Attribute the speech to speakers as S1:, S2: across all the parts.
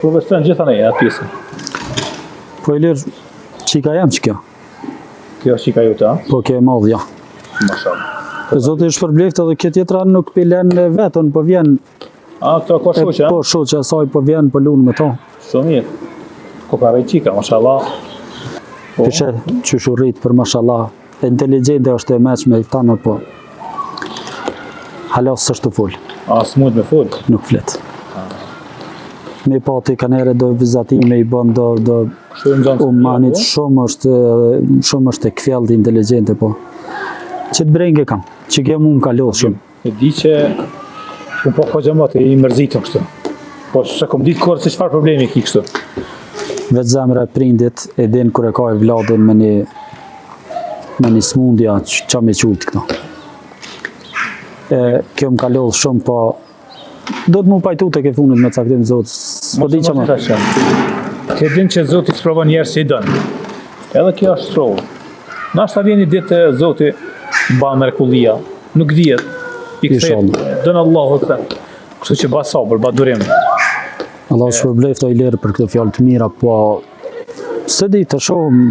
S1: Profesor gjitha ne atë pjesën.
S2: Po e lirë, qika jam që kjo.
S1: Kjo është qika jote, a?
S2: Po kjo e madhë, ja.
S1: Mashallah.
S2: Zotë i shpërbleft edhe kjo tjetra nuk pilen vetën, po vjen...
S1: A, këto ka shoqe, a?
S2: Po shoqe, asaj po vjen, po lunë me ta.
S1: Shumë mirë. Ko ka qika, mashallah.
S2: Pishe që shurrit për mashallah. Inteligente është e meqme i tanë, po... Halas së është të full.
S1: A, s'mujt me full?
S2: Nuk flet. Me pati kanere do vizatime i bën do umanit shumë është e kfjellë inteligente, po. Që të brengë kam, që ke mu më kalodhë shumë.
S1: E di që unë po ka gjëmatë i mërzitëm kështu. Po se kom ditë kërë se qëfar problemi ki kështu.
S2: Vetë zemre prindit e din kër e ka e vladin me një smundja që me qujtë këto. Kjo më kalodhë shumë, po do të mu pajtu të ke funit me caktim Zotë. S'po di që më.
S1: Ke din që Zotë i sprovon njerës që i dënë. Edhe kjo është sprovë. Nashta vjen një ditë Zoti ba mrekullia, nuk dihet. I kthehet dënë Allahu të. Kështu që ba sabër, ba durim.
S2: Allah shpërbleft i lirë për këtë fjalë të mira, po se di të shohëm.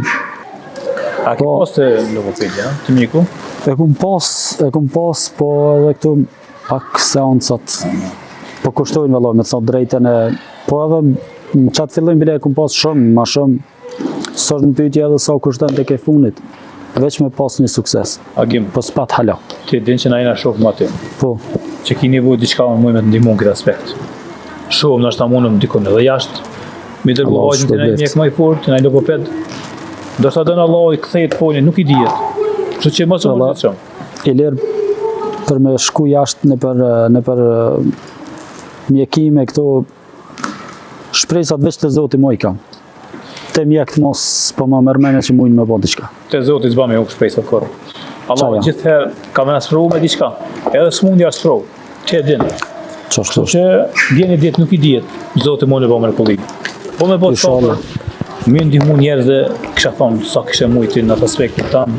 S1: A ke pas të logopedja, të miku?
S2: E kum pas, po edhe këtu pak seancat. Po kushtojnë vëllai me të thënë drejtën e, po edhe në qatë fillim bile e kum pas shumë, ma shumë. Sot në pyetje edhe sa kushton tek e funit. Veç me pas një sukses.
S1: Agim.
S2: Po s'pat hala.
S1: Ti din që na jena shohëm aty.
S2: Po.
S1: Që ki nevojë diçka më me të ndihmon këtë aspekt. Shohëm nashta mundëm dikon edhe jashtë. Mi dërgoj vajzën të mjek më i fortë, në logoped. Do të dënë Allah i kthehet folin, nuk i dihet. Kështu që mos e mërzitshëm.
S2: I lirë për me shku jashtë në për mjekime këto shpresat veç të Zoti moj kam. Te mjek të mos po më mërmene që mujnë me bo diçka.
S1: Te Zoti s'ba me u shpresat korë. Allah gjithëherë ka me nasprovu me diçka. Edhe s'mundja sprovu. Që e din. Kështu që vjen një ditë nuk i dihet. Zoti më në bo mrekulli. Po me bo të sabër. Mi ndihmu njerëz dhe kisha thonë sa kishe mujti në atë aspektin tanë.